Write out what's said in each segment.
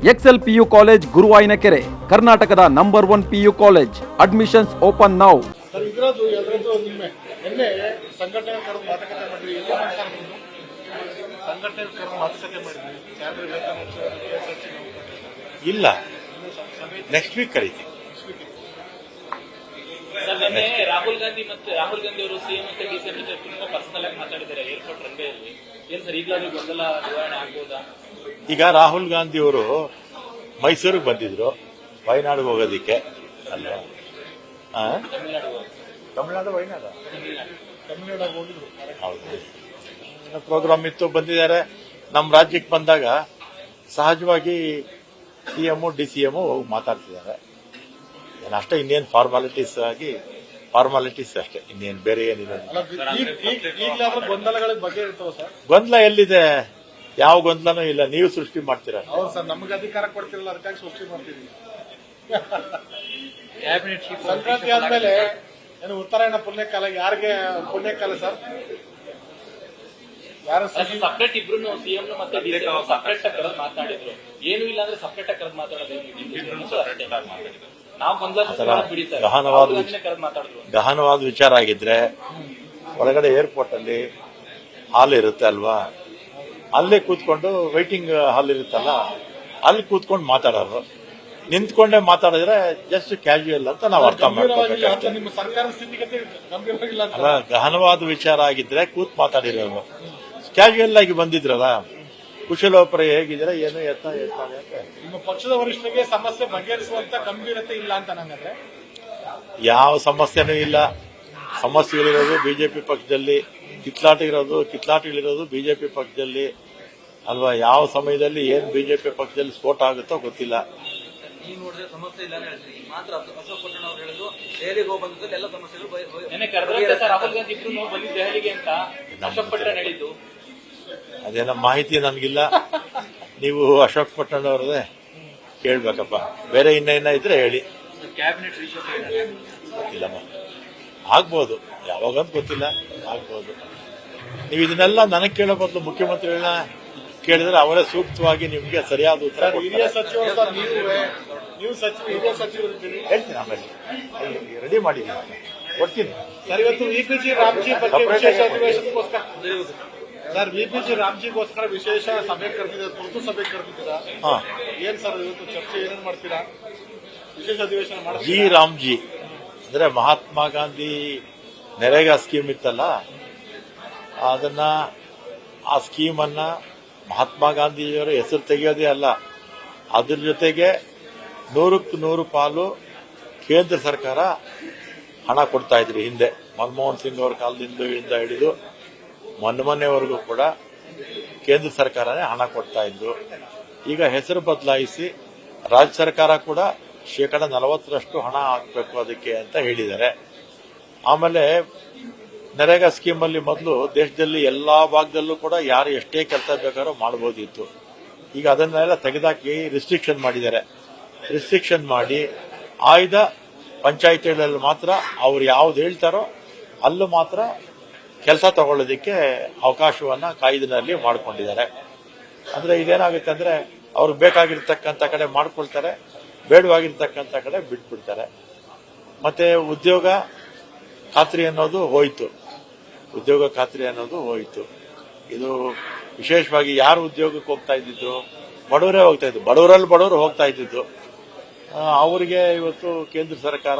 Excel PU college ಗುರುವಾಯಿನಕೆರೆ, ಕರ್ನಾಟಕದ number 1 PU college. Admissions open now. Sir ಇದ್ರದ್ದು ನಿನ್ನೆ ಸಂಘಟನೆ ಕರೆದು ಮಾತುಕತೆ ಮಾಡಿದ್ರಿ, ಎಲ್ಲಿ ಮಾಡ್ತಾರೆ ನೀವು? ಸಂಘಟನೆ ಕರೆದು ಮಾತುಕತೆ ಮಾಡಿದ್ರಿ, ಸ್ಯಾಲರಿ ವೇತನ ಇಲ್ಲ, ನೆಕ್ಸ್ಟ್ ವೀಕ್ ಕರೀತೀವಿ. ನಿನ್ನೆ ರಾಹುಲ್ ಗಾಂಧಿ ಅವರು ಸಿಎಂ ಮತ್ತು ಡಿಸಿಎಂ ಜೊತೆ ತುಂಬಾ ಪರ್ಸನಲ್ ಆಗಿ ಮಾತಾಡಿದ್ದಾರೆ ಏರ್ಪೋರ್ಟ್ ರನ್ವೇಯಲ್ಲಿ. ಏನ್ ಸರ್ ಈಗಲಾದ್ರೂ ಗೊಂದಲ ನಿವಾರಣೆ ಆಗ್ಬೋದಾ? ಈಗ ರಾಹುಲ್ ಗಾಂಧಿ ಅವರು ಮೈಸೂರಿಗೆ ಬಂದಿದ್ರು ವಯನಾಡಿಗೆ ಹೋಗೋದಿಕ್ಕೆ. ಅಲ್ವಾ? ತಮಿಳುನಾಡು ವಯನಾಡ ತಮಿಳುನಾಡು ಹೋಗಿದ್ರು. ಹೌದು, ಪ್ರೋಗ್ರಾಮ್ ಇತ್ತು, ಬಂದಿದ್ದಾರೆ. ನಮ್ಮ ರಾಜ್ಯಕ್ಕೆ ಬಂದಾಗ ಸಹಜವಾಗಿ ಸಿಎಂ ಡಿಸಿಎಂ ಹೋಗಿ ಮಾತಾಡ್ತಿದ್ದಾರೆ. ಅಷ್ಟೇ, ಇನ್ನೇನು ಫಾರ್ಮಾಲಿಟೀಸ್ ಅಷ್ಟೇ, ಇನ್ನೇನು ಬೇರೆ ಏನಿಲ್ಲ. ಈಗಲಾದ್ರೂ ಗೊಂದಲಗಳ ಬಗ್ಗೆ ಇರ್ತವೆ ಸರ್? ಗೊಂದಲ ಎಲ್ಲಿದೆ? ಯಾವ ಗೊಂದಲನೂ ಇಲ್ಲ, ನೀವು ಸೃಷ್ಟಿ ಮಾಡ್ತೀರಾ. ಹೌದು ಸರ್, ನಮಗೆ ಅಧಿಕಾರ ಕೊಡ್ತಿರಲ್ಲ, ಅದಕ್ಕಾಗಿ ಸೃಷ್ಟಿ ಮಾಡ್ತೀವಿ. ಸಂಕ್ರಾಂತಿ ಆದ್ಮೇಲೆ ಏನು ಉತ್ತರಾಯಣ ಪುಣ್ಯಕಾಲ, ಯಾರಿಗೆ ಪುಣ್ಯಕಾಲ ಸರ್? ಯಾರು ಸಪರೇಟ್ ಇಬ್ರು ಸಿಎಂ ಮತ್ತೆ ಡಿಸಿಎಂ ಸಪರೇಟ್ ಕರೆದು ಮಾತಾಡಿದ್ರು. ಏನು ಇಲ್ಲ ಅಂದ್ರೆ ಸಪರೇಟ್ ಕರೆದು ಮಾತಾಡೋದು ನಾವು ಗಹನವಾದ ವಿಚಾರ ಆಗಿದ್ರೆ ಒಳಗಡೆ ಏರ್ಪೋರ್ಟ್ ಅಲ್ಲಿ ಹಾಲ್ ಇರುತ್ತೆ ಅಲ್ವಾ, ಅಲ್ಲೇ ಕೂತ್ಕೊಂಡು ವೈಟಿಂಗ್ ಹಾಲ್ ಇರುತ್ತಲ್ಲ, ಅಲ್ಲಿ ಕೂತ್ಕೊಂಡು ಮಾತಾಡೋರು. ನಿಂತ್ಕೊಂಡೇ ಮಾತಾಡಿದ್ರೆ ಜಸ್ಟ್ ಕ್ಯಾಶುಯಲ್ ಅಂತ ನಾವು ಅರ್ಥ ಮಾಡ್ಕೋಬೇಕು. ಅಲ್ಲ, ಗಹನವಾದ ವಿಚಾರ ಆಗಿದ್ರೆ ಕೂತ್ ಮಾತಾಡಿರೋರು. ಕ್ಯಾಶುಯಲ್ ಆಗಿ ಬಂದಿದ್ರಲ್ಲ, ಕುಶಲೋಪರಿ ಹೇಗಿದ್ರೆ ಏನು ಹೇಳ್ತಾರೆ ಅಂತ. ನಿಮ್ಮ ಪಕ್ಷದ ವರಿಷ್ಠರಿಗೆ ಸಮಸ್ಯೆ ಬಗೆಹರಿಸುವಂತ ಗಂಭೀರತೆ ಇಲ್ಲ ಅಂತ ನಂಗಂದ್ರೆ? ಯಾವ ಸಮಸ್ಯೆನೂ ಇಲ್ಲ. ಸಮಸ್ಯೆಗಳಿರೋದು ಬಿಜೆಪಿ ಪಕ್ಷದಲ್ಲಿ, ಕಿತ್ಲಾಟಗಳಿರೋದು ಬಿಜೆಪಿ ಪಕ್ಷದಲ್ಲಿ ಅಲ್ವಾ? ಯಾವ ಸಮಯದಲ್ಲಿ ಏನ್ ಬಿಜೆಪಿ ಪಕ್ಷದಲ್ಲಿ ಸ್ಫೋಟ ಆಗುತ್ತೋ ಗೊತ್ತಿಲ್ಲ. ನೋಡಿದ್ರೆ ಸಮಸ್ಯೆ ಇಲ್ಲ ಮಾತ್ರ ಅಶೋಕ್ ಪಟ್ಟಣ ಅವರು ಹೇಳಿದ್ರು, ದೆಹಲಿಗೆ ಹೋಗ್ಬಂದಲ್ಲಿ ಎಲ್ಲ ಸಮಸ್ಯೆಗಳು ರಾಹುಲ್ ಗಾಂಧಿ ಇಬ್ರು ಬಂದು ದೆಹಲಿಗೆ ಅಂತ ಅಶೋಕ್ ಪಟ್ಟಣ ಹೇಳಿದ್ದು. ಅದೇನೋ ಮಾಹಿತಿ ನನಗಿಲ್ಲ. ನೀವು ಅಶೋಕ್ ಪಟ್ಟಣ ಅವ್ರದೇ ಕೇಳ್ಬೇಕಪ್ಪ. ಬೇರೆ ಇನ್ನ ಇದ್ರೆ ಹೇಳಿ. ಕ್ಯಾಬಿನೆಟ್ ಗೊತ್ತಿಲ್ಲಮ್ಮ, ಆಗ್ಬೋದು, ಯಾವಾಗಂತ ಗೊತ್ತಿಲ್ಲ, ಆಗ್ಬೋದು. ನೀವು ಇದನ್ನೆಲ್ಲ ನನಗೆ ಕೇಳೋ ಬದಲು ಮುಖ್ಯಮಂತ್ರಿಗಳನ್ನ ಕೇಳಿದ್ರೆ ಅವರೇ ಸೂಕ್ತವಾಗಿ ನಿಮ್ಗೆ ಸರಿಯಾದ ಉತ್ತರ ಹಿರಿಯ ಸಚಿವರು ಸರ್, ನೀವು ಹಿರಿಯ ಸಚಿವರು ಹೇಳ್ತೀನಿ. ಆಮೇಲೆ ರೆಡಿ ಮಾಡಿದ್ದೀನಿ, ಕೊಡ್ತೀನಿ ಸರ್. ಇವತ್ತು ವಿಪಿಜಿ ರಾಮ್ಜಿ ಬಗ್ಗೆ ವಿಶೇಷ ಅಧಿವೇಶನಕ್ಕೋಸ್ಕರ ಸರ್, ವಿಪಿಜಿ ರಾಮ್ಜಿಗೋಸ್ಕರ ವಿಶೇಷ ಸಭೆ ಕರೆದಿದ್ದಾರೆ, ತುರ್ತು ಸಭೆ ಕರೆದಿದ್ದೀರಾ? ಏನ್ ಸರ್ ಇವತ್ತು ಚರ್ಚೆ ಏನೇನು ಮಾಡ್ತೀರಾ? ವಿಶೇಷ ಅಧಿವೇಶನ ಮಾಡಿ. ಜಿ ರಾಮ್ಜಿ ಅಂದ್ರೆ ಮಹಾತ್ಮ ಗಾಂಧಿ ನರೇಗಾ ಸ್ಕೀಮ್ ಇತ್ತಲ್ಲ, ಆ ಸ್ಕೀಮ್ ಅನ್ನ ಮಹಾತ್ಮ ಗಾಂಧಿಯವರ ಹೆಸರು ತೆಗೆಯೋದೇ ಅಲ್ಲ, ಅದ್ರ ಜೊತೆಗೆ 100ಕ್ಕೆ 100 ಪಾಲು ಕೇಂದ್ರ ಸರ್ಕಾರ ಹಣ ಕೊಡ್ತಾ ಇದ್ರಿ. ಹಿಂದೆ ಮನಮೋಹನ್ ಸಿಂಗ್ ಅವರ ಕಾಲದಿಂದ ಹಿಡಿದು ಮೊನ್ನೆವರೆಗೂ ಕೂಡ ಕೇಂದ್ರ ಸರ್ಕಾರನೇ ಹಣ ಕೊಡ್ತಾ ಇದ್ರು. ಈಗ ಹೆಸರು ಬದಲಾಯಿಸಿ ರಾಜ್ಯ ಸರ್ಕಾರ ಕೂಡ 40% ಹಣ ಹಾಕಬೇಕು ಅದಕ್ಕೆ ಅಂತ ಹೇಳಿದ್ದಾರೆ. ಆಮೇಲೆ ನರೇಗಾ ಸ್ಕೀಮ್ ಅಲ್ಲಿ ಮೊದಲು ದೇಶದಲ್ಲಿ ಎಲ್ಲಾ ಭಾಗದಲ್ಲೂ ಕೂಡ ಯಾರು ಎಷ್ಟೇ ಕೆಲಸ ಬೇಕಾದ್ರೂ ಮಾಡಬಹುದಿತ್ತು. ಈಗ ಅದನ್ನೆಲ್ಲ ತೆಗೆದಾಕಿ ರಿಸ್ಟ್ರಿಕ್ಷನ್ ಮಾಡಿದ್ದಾರೆ. ರಿಸ್ಟ್ರಿಕ್ಷನ್ ಮಾಡಿ ಆಯ್ದ ಪಂಚಾಯಿತಿಗಳಲ್ಲಿ ಮಾತ್ರ ಅವ್ರು ಯಾವ್ದು ಹೇಳ್ತಾರೋ ಅಲ್ಲೂ ಮಾತ್ರ ಕೆಲಸ ತಗೊಳ್ಳೋದಕ್ಕೆ ಅವಕಾಶವನ್ನ ಕಾಯ್ದೆನಲ್ಲಿ ಮಾಡಿಕೊಂಡಿದ್ದಾರೆ. ಅಂದ್ರೆ ಇದೇನಾಗುತ್ತೆ ಅಂದ್ರೆ ಅವ್ರಿಗೆ ಬೇಕಾಗಿರ್ತಕ್ಕಂಥ ಕಡೆ ಮಾಡ್ಕೊಳ್ತಾರೆ, ಬೇಡವಾಗಿರ್ತಕ್ಕಂಥ ಕಡೆ ಬಿಟ್ಬಿಡ್ತಾರೆ. ಮತ್ತೆ ಉದ್ಯೋಗ ಖಾತ್ರಿ ಅನ್ನೋದು ಹೋಯ್ತು. ಇದು ವಿಶೇಷವಾಗಿ ಯಾರು ಉದ್ಯೋಗಕ್ಕೆ ಹೋಗ್ತಾ ಇದ್ದಿದ್ದು? ಬಡವರೇ ಹೋಗ್ತಾ ಇದ್ದು. ಬಡವರು ಹೋಗ್ತಾ ಇದ್ದಿದ್ದು. ಅವರಿಗೆ ಇವತ್ತು ಕೇಂದ್ರ ಸರ್ಕಾರ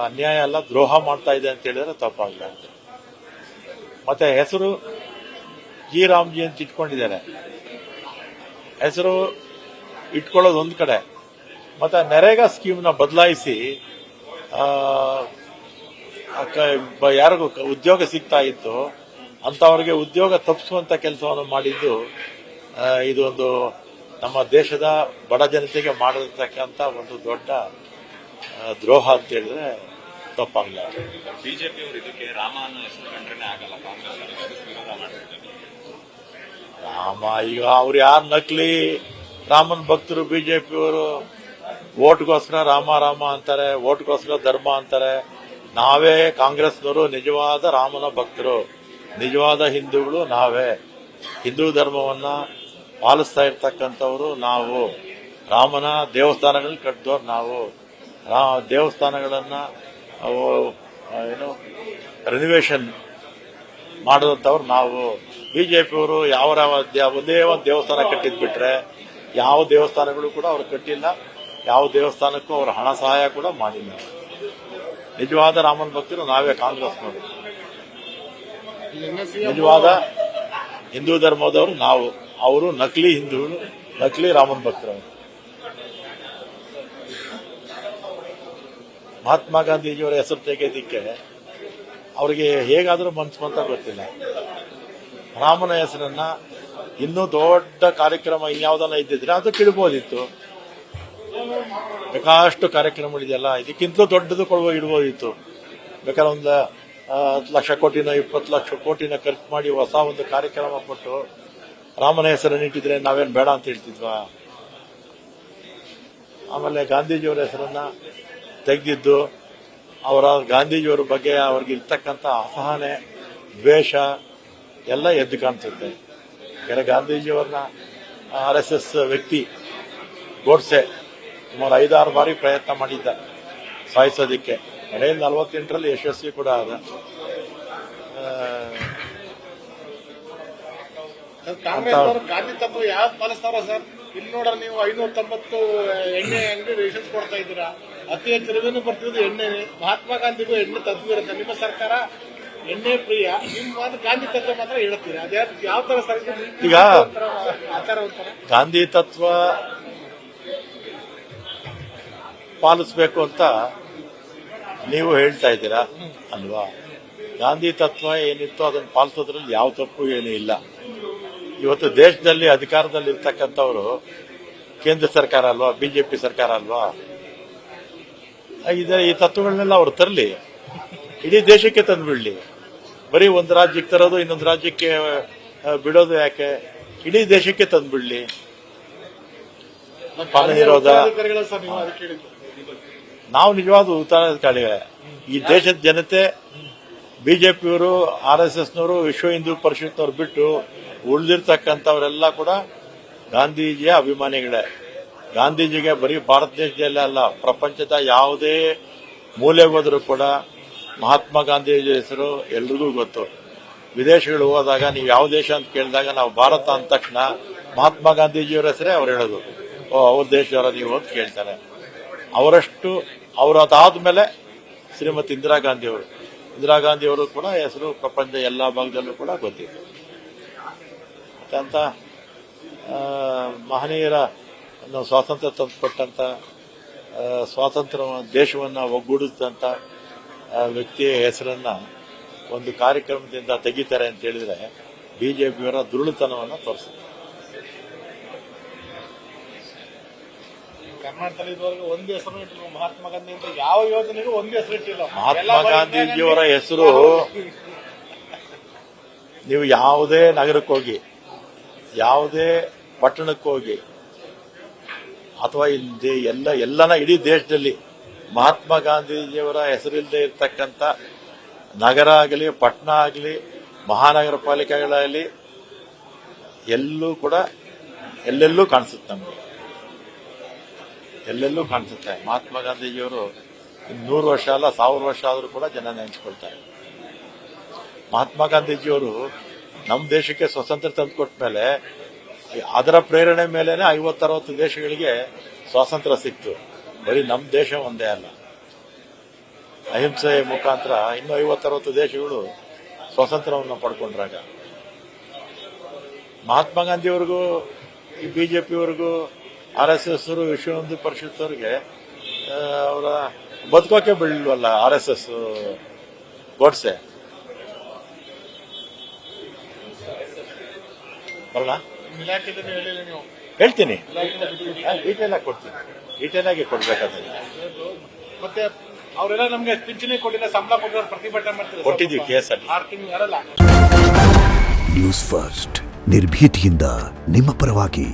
ಅನ್ಯಾಯ ಅಲ್ಲ, ದ್ರೋಹ ಮಾಡ್ತಾ ಇದೆ ಅಂತ ಹೇಳಿದ್ರೆ ತಪ್ಪಾಗಲ್ಲ. ಮತ್ತೆ ಹೆಸರು ಜಿ ರಾಮ್ಜಿ ಅಂತ ಇಟ್ಕೊಂಡಿದ್ದಾರೆ. ಹೆಸರು ಇಟ್ಕೊಳ್ಳೋದು ಒಂದ್ ಕಡೆ, ಮತ್ತೆ ನರೇಗಾ ಸ್ಕೀಮ್ನ ಬದಲಾಯಿಸಿ ಯಾರಿಗೂ ಉದ್ಯೋಗ ಸಿಗ್ತಾ ಇತ್ತು ಅಂತವರಿಗೆ ಉದ್ಯೋಗ ತಪ್ಪಿಸುವಂತ ಕೆಲಸವನ್ನು ಮಾಡಿದ್ದು ಇದೊಂದು ನಮ್ಮ ದೇಶದ ಬಡ ಜನತೆಗೆ ಮಾಡಿರ್ತಕ್ಕಂಥ ಒಂದು ದೊಡ್ಡ ದ್ರೋಹ ಅಂತ ಹೇಳಿದ್ರೆ ತಪ್ಪಾಗಲ್ಲ. ಬಿಜೆಪಿಯವರು ಇದಕ್ಕೆ ರಾಮ ಅನ್ನೋ ಹೆಸರು ಕಂಡ್ರೆ ಆಗಲ್ಲ, ಕಾಂಗ್ರೆಸ್ ವಿರೋಧ ಮಾಡ್ತಿದ್ದಾರೆ. ರಾಮ, ಈಗ ಅವ್ರು ಯಾರು ನಕಲಿ ರಾಮನ್ ಭಕ್ತರು? ಬಿಜೆಪಿಯವರು ಓಟ್ಗೋಸ್ಕರ ರಾಮ ಅಂತಾರೆ, ಓಟ್ಗೋಸ್ಕರ ಧರ್ಮ ಅಂತಾರೆ. ನಾವೇ ಕಾಂಗ್ರೆಸ್ನವರು ನಿಜವಾದ ರಾಮನ ಭಕ್ತರು, ನಿಜವಾದ ಹಿಂದೂಗಳು ನಾವೇ. ಹಿಂದೂ ಧರ್ಮವನ್ನ ಪಾಲಿಸ್ತಾ ಇರ್ತಕ್ಕಂಥವ್ರು ನಾವು. ರಾಮನ ದೇವಸ್ಥಾನಗಳನ್ನ ಕಟ್ಟಿದವ್ರು ನಾವು. ದೇವಸ್ಥಾನಗಳನ್ನ ರಿನೋವೇಷನ್ ಮಾಡಿದಂಥವ್ರು ನಾವು. ಬಿಜೆಪಿಯವರು ಒಂದೇ ಒಂದು ದೇವಸ್ಥಾನ ಕಟ್ಟಿದ್ಬಿಟ್ರೆ ಯಾವ ದೇವಸ್ಥಾನಗಳು ಕೂಡ ಅವ್ರು ಕಟ್ಟಿಲ್ಲ. ಯಾವ ದೇವಸ್ಥಾನಕ್ಕೂ ಅವ್ರ ಹಣ ಸಹಾಯ ಕೂಡ ಮಾಡಿಲ್ಲ. ನಿಜವಾದ ರಾಮನ ಭಕ್ತರು ನಾವೇ ಕಾಂಗ್ರೆಸ್ನವರು. ನಿಜವಾದ ಹಿಂದೂ ಧರ್ಮದವರು ನಾವು. ಅವರು ನಕಲಿ ಹಿಂದೂಗಳು, ನಕಲಿ ರಾಮನ ಭಕ್ತರು. ಮಹಾತ್ಮ ಗಾಂಧೀಜಿಯವರ ಹೆಸರು ತೆಗೆಯೋದಿಕ್ಕೆ ಅವರಿಗೆ ಹೇಗಾದರೂ ಮನಸ್ಸು ಅಂತ ಗೊತ್ತಿಲ್ಲ. ರಾಮನ ಹೆಸರನ್ನ ಇನ್ನೂ ದೊಡ್ಡ ಕಾರ್ಯಕ್ರಮ ಇನ್ಯಾವುದನ್ನ ಇದ್ದಿದ್ರೆ ಅದಕ್ಕೆ ಇಡ್ಬೋದಿತ್ತು. ಬೇಕಾಷ್ಟು ಕಾರ್ಯಕ್ರಮಗಳಿದೆಯಲ್ಲ, ಇದಕ್ಕಿಂತಲೂ ದೊಡ್ಡದು ಇಡ್ಬೋದಿತ್ತು. ಬೇಕಾದ್ರೆ ಒಂದು 10 ಲಕ್ಷ ಕೋಟಿನ 20 ಲಕ್ಷ ಕೋಟಿನ ಖರ್ಚು ಮಾಡಿ ಹೊಸ ಒಂದು ಕಾರ್ಯಕ್ರಮ ಕೊಟ್ಟು ರಾಮನ ಹೆಸರನ್ನು ಇಟ್ಟಿದ್ರೆ ನಾವೇನು ಬೇಡ ಅಂತ ಹೇಳ್ತಿದ್ವಾ? ಆಮೇಲೆ ಗಾಂಧೀಜಿಯವರ ಹೆಸರನ್ನ ತೆಗೆದಿದ್ದು ಗಾಂಧೀಜಿಯವರ ಬಗ್ಗೆ ಅವ್ರಿಗೆ ಇರ್ತಕ್ಕಂಥ ಅಸಹನೆ, ದ್ವೇಷ ಎಲ್ಲ ಎದ್ದು ಕಾಣಿಸುತ್ತೆ. ಯಾಕಂದ್ರೆ ಗಾಂಧೀಜಿಯವರನ್ನ RSS ವ್ಯಕ್ತಿ ಗೋಡ್ಸೆ ಸುಮಾರು 5-6 ಬಾರಿ ಪ್ರಯತ್ನ ಮಾಡಿದ್ದ ಸಾಯಿಸೋದಿಕ್ಕೆ. 48ರಲ್ಲಿ ಯಶಸ್ವಿ ಕೂಡ ಆದ. ಕಾಂಗ್ರೆಸ್ ಗಾಂಧಿ ತತ್ವ ಯಾವ್ದು ಪಾಲಿಸ್ತಾರ ಸರ್? ಇಲ್ಲಿ ನೋಡ್ರ ನೀವು 590 ಎಣ್ಣೆ ಅಂಗಡಿ ರಿಜಿಸ್ಟ್ರೇಷನ್ ಕೊಡ್ತಾ ಇದ್ದೀರಾ. ಅತಿ ಹೆಚ್ಚು ರೆವೆನ್ಯೂ ಬರ್ತಿರೋದು ಎಣ್ಣೆನೆ. ಮಹಾತ್ಮ ಗಾಂಧಿಗೂ ಎಣ್ಣೆ ತತ್ವ ಇರುತ್ತೆ. ನಿಮ್ಮ ಸರ್ಕಾರ ಎಣ್ಣೆ ಪ್ರಿಯ, ನಿಮ್ಮ ಗಾಂಧಿ ತತ್ವ ಮಾತ್ರ ಹೇಳ್ತೀರಾ. ಅದೇ ಯಾವ ತರ ಸರ್? ಈಗ ಆಚಾರ ಒಂಥರ ಗಾಂಧಿ ತತ್ವ ಪಾಲಿಸಬೇಕು ಅಂತ ನೀವು ಹೇಳ್ತಾ ಇದ್ದೀರಾ ಅಲ್ವಾ? ಗಾಂಧಿ ತತ್ವ ಏನಿತ್ತು ಅದನ್ನು ಪಾಲಿಸೋದ್ರಲ್ಲಿ ಯಾವ ತಪ್ಪು ಏನೂ ಇಲ್ಲ. ಇವತ್ತು ದೇಶದಲ್ಲಿ ಅಧಿಕಾರದಲ್ಲಿ ಇರ್ತಕ್ಕಂಥವ್ರು ಕೇಂದ್ರ ಸರ್ಕಾರ ಅಲ್ವಾ, ಬಿಜೆಪಿ ಸರ್ಕಾರ ಅಲ್ವಾ? ಈ ತತ್ವಗಳನ್ನೆಲ್ಲ ಅವ್ರು ತರಲಿ, ಇಡೀ ದೇಶಕ್ಕೆ ತಂದುಬಿಡ್ಲಿ. ಬರೀ ಒಂದು ರಾಜ್ಯಕ್ಕೆ ತರೋದು ಇನ್ನೊಂದು ರಾಜ್ಯಕ್ಕೆ ಬಿಡೋದು ಯಾಕೆ? ಇಡೀ ದೇಶಕ್ಕೆ ತಂದುಬಿಡ್ಲಿ. ಪಾಲನೆ ನಿರೋಧ. ನಾವು ನಿಜವಾದ ಉತ್ತರಾಧಿಕಾರಿಗಳೇ. ಈ ದೇಶದ ಜನತೆ ಬಿಜೆಪಿಯವರು, RSSನವರು, ವಿಶ್ವ ಹಿಂದೂ ಪರಿಷತ್ನವ್ರು ಬಿಟ್ಟು ಉಳಿದಿರ್ತಕ್ಕಂಥವರೆಲ್ಲ ಕೂಡ ಗಾಂಧೀಜಿಯ ಅಭಿಮಾನಿಗಳೇ. ಗಾಂಧೀಜಿಗೆ ಬರೀ ಭಾರತ ದೇಶದಲ್ಲೇ ಅಲ್ಲ, ಪ್ರಪಂಚದ ಯಾವುದೇ ಮೂಲೆಗೆ ಹೋದರೂ ಕೂಡ ಮಹಾತ್ಮ ಗಾಂಧೀಜಿ ಹೆಸರು ಎಲ್ರಿಗೂ ಗೊತ್ತು. ವಿದೇಶಗಳು ಹೋದಾಗ ನೀವು ಯಾವ ದೇಶ ಅಂತ ಕೇಳಿದಾಗ ನಾವು ಭಾರತ ಅಂದ ತಕ್ಷಣ ಮಹಾತ್ಮ ಗಾಂಧೀಜಿಯವರ ಹೆಸರೇ ಅವ್ರು ಹೇಳೋದು. ಅವ್ರ ದೇಶದವರ ನೀವು ಅಂತ ಕೇಳ್ತಾರೆ. ಅವರದಾದ್ಮೇಲೆ ಶ್ರೀಮತಿ ಇಂದಿರಾ ಗಾಂಧಿಯವರು ಕೂಡ ಹೆಸರು ಪ್ರಪಂಚದ ಎಲ್ಲ ಭಾಗದಲ್ಲೂ ಕೂಡ ಗೊತ್ತಿತ್ತು. ಅಂತ ಮಹನೀಯರ ಸ್ವಾತಂತ್ರ್ಯ ತಂದುಕೊಟ್ಟಂತ, ಸ್ವಾತಂತ್ರ್ಯ ದೇಶವನ್ನು ಒಗ್ಗೂಡಿಸಿದಂತ ವ್ಯಕ್ತಿಯ ಹೆಸರನ್ನ ಒಂದು ಕಾರ್ಯಕ್ರಮದಿಂದ ತೆಗಿತಾರೆ ಅಂತ ಹೇಳಿದ್ರೆ ಬಿಜೆಪಿಯವರ ದುರುಳುತನವನ್ನು ತೋರಿಸುತ್ತೆ. ಕರ್ನಾಟಕದಲ್ಲಿ ಇದುವರೆಗೂ ಒಂದು ಹೆಸರು ಇಟ್ಟಿಲ್ಲ. ಮಹಾತ್ಮ ಗಾಂಧಿ ಅಂತ ಯಾವ ಯೋಜನೆಗೂ ಒಂದು ಹೆಸರು ಇಟ್ಟಿಲ್ಲ. ಮಹಾತ್ಮ ಗಾಂಧೀಜಿಯವರ ಹೆಸರು ನೀವು ಯಾವುದೇ ನಗರಕ್ಕೆ ಹೋಗಿ, ಯಾವುದೇ ಪಟ್ಟಣಕ್ಕೆ ಹೋಗಿ, ಅಥವಾ ಎಲ್ಲನ ಇಡೀ ದೇಶದಲ್ಲಿ ಮಹಾತ್ಮ ಗಾಂಧೀಜಿಯವರ ಹೆಸರಿಲ್ಲದೆ ಇರತಕ್ಕಂಥ ನಗರ ಆಗಲಿ, ಪಟ್ಟಣ ಆಗಲಿ, ಮಹಾನಗರ ಪಾಲಿಕೆಗಳಾಗಲಿ ಎಲ್ಲೆಲ್ಲೂ ಕಾಣಿಸುತ್ತೆ. ನಮಗೆ ಎಲ್ಲೆಲ್ಲೂ ಕಾಣಿಸುತ್ತೆ. ಮಹಾತ್ಮ ಗಾಂಧೀಜಿಯವರು 100 ವರ್ಷ ಅಲ್ಲ 1000 ವರ್ಷ ಆದರೂ ಕೂಡ ಜನ ನೆನೆಸ್ಕೊಳ್ತಾರೆ. ಮಹಾತ್ಮ ಗಾಂಧೀಜಿಯವರು ನಮ್ಮ ದೇಶಕ್ಕೆ ಸ್ವಾತಂತ್ರ್ಯ ತಂದುಕೊಟ್ಟ ಮೇಲೆ ಅದರ ಪ್ರೇರಣೆ ಮೇಲೇನೆ 50-60 ದೇಶಗಳಿಗೆ ಸ್ವಾತಂತ್ರ್ಯ ಸಿಕ್ತು. ಬರೀ ನಮ್ಮ ದೇಶ ಒಂದೇ ಅಲ್ಲ, ಅಹಿಂಸೆಯ ಮುಖಾಂತರ ಇನ್ನೂ 50-60 ದೇಶಗಳು ಸ್ವಾತಂತ್ರ್ಯವನ್ನು ಪಡ್ಕೊಂಡ್ರಾಗ ಮಹಾತ್ಮ ಗಾಂಧಿಯವರಿಗೂ ಈ ಬಿಜೆಪಿಯವರಿಗೂ RSS ವಿಶ್ವ ಹಿಂದೂ ಪರಿಷತ್ತವರಿಗೆ ಅವರ ಬದುಕೋಕೆ ಬಿಡಲ್ವಲ್ಲ RSS ಗೋಡ್ಸೆ ಬರಲ್ಲ. ಹೇಳ್ತೀನಿ, ಡೀಟೇಲ್ ಆಗಿ ಕೊಡ್ತೀನಿ, ಡೀಟೇಲ್ ಆಗಿ ಕೊಡ್ಬೇಕಾದ್ರೆ. ಮತ್ತೆ ಅವರೆಲ್ಲ ನಮ್ಗೆ ಪಿಂಚಣಿ ಕೊಟ್ಟಿಲ್ಲ, ಸಂಬಳ ಕೊಟ್ಟಿರೋ ಪ್ರತಿಭಟನೆ ಮಾಡ್ತಾರೆ. ಕೊಟ್ಟಿದ್ದೀವಿ ಕೇಸಲ್ಲಿ. 6 ತಿಂಗಳು ನ್ಯೂಸ್ ಫಸ್ಟ್ ನಿರ್ಭೀತಿಯಿಂದ ನಿಮ್ಮ ಪರವಾಗಿ.